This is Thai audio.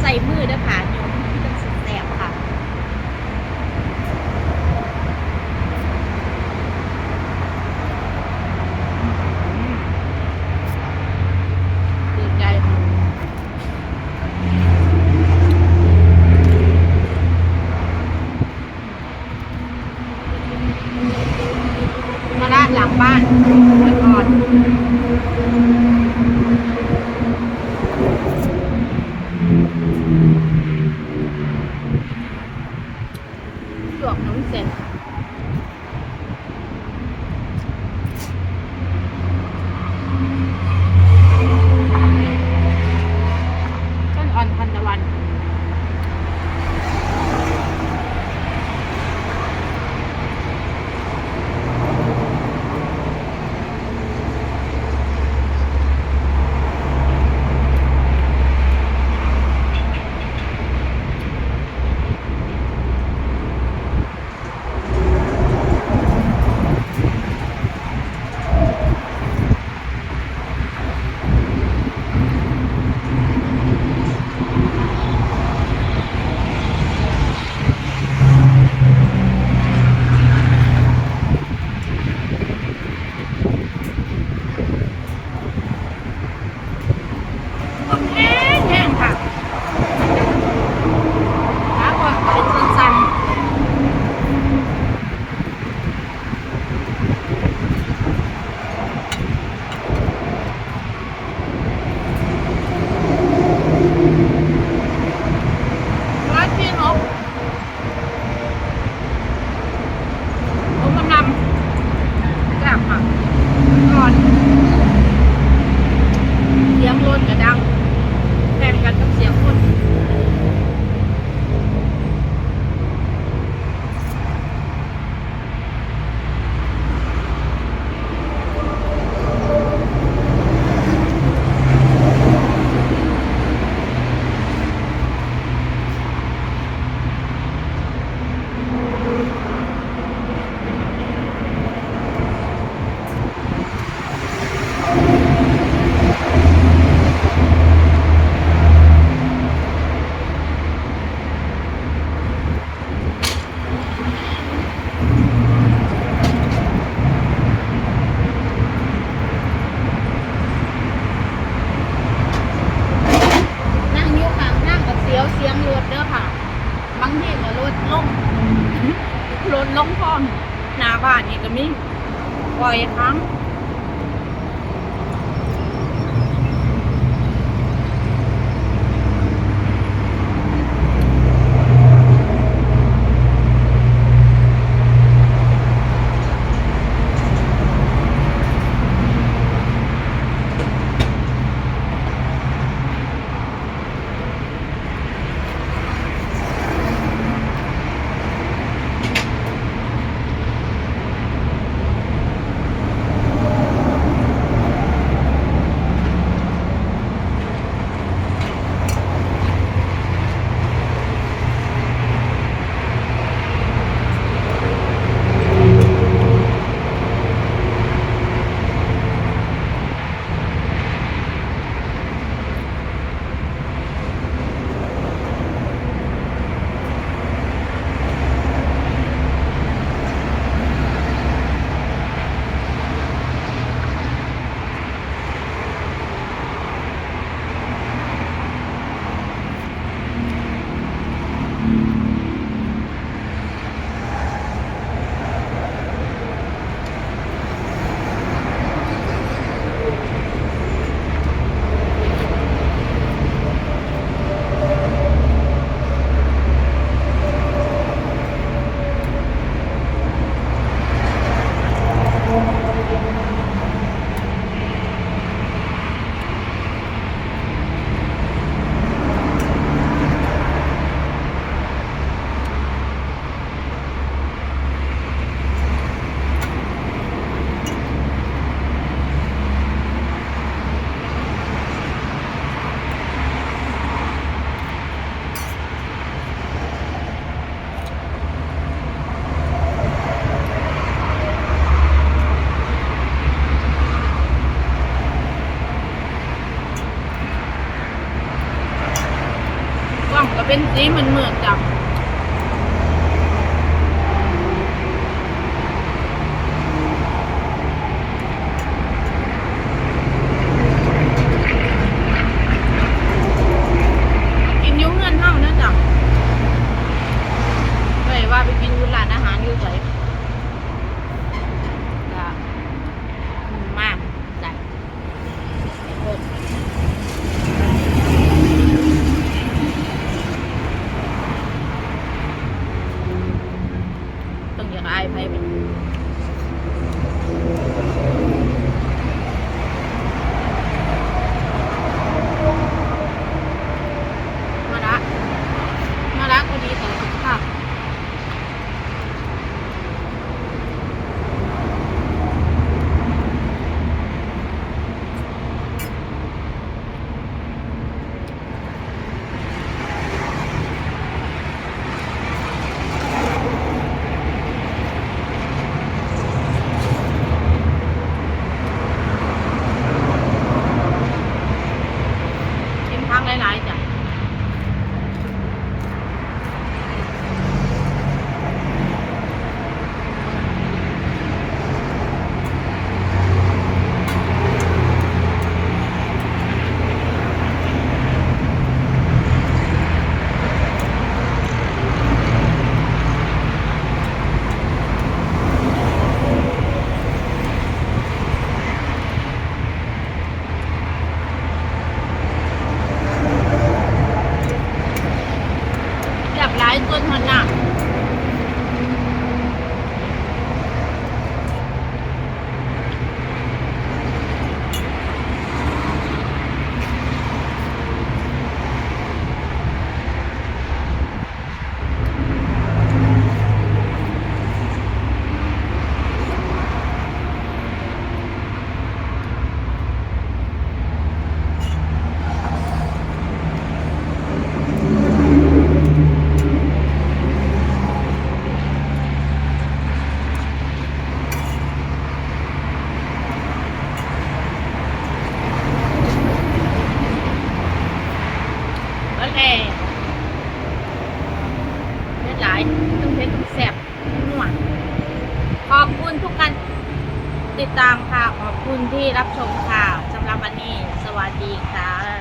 ใส่มือเด้อค่ะโยมที่ต้องสุดแสบค่ะคือใจมาลาดหลังบ้านไว้ก่อนลวกน้ำเสร็จต้นอ่อนทันตะวันแห้งแห้งค่ะขาก่อนเป็นสั้นๆร้อยพี่นกผมกำลังแซ่บค่ะก่อนเสียงรถกระดังแทนกันกับเสียงคนนั่งอยู่ข้างนั่งกับเสียวเสียงรถเด้อค่ะบางทีก็รถลงรถลงพร้อมหน้าบ้านนี่ก็มีปล่อยครั้ง เป็นสีเหมือนจ้ะกินอยุ่งเงินเท่านะจ้ะเลยว่าไปกินร้านอาหารอยู่ไสจ้ะมากจ้ะโคตรต้องอยากอายไปเป็นมาละมาละก็ดีต่อสุขภาพกินพักหลายๆจ้ะแบบหลายตัวทนน่ะแล้วแหละเผ็ดหลายต้องเผ็ดต้องแซ่บนัวขอบคุณทุกการติดตามค่ะ ขอบคุณที่รับชมค่ะสำหรับวันนี้ สวัสดีค่ะ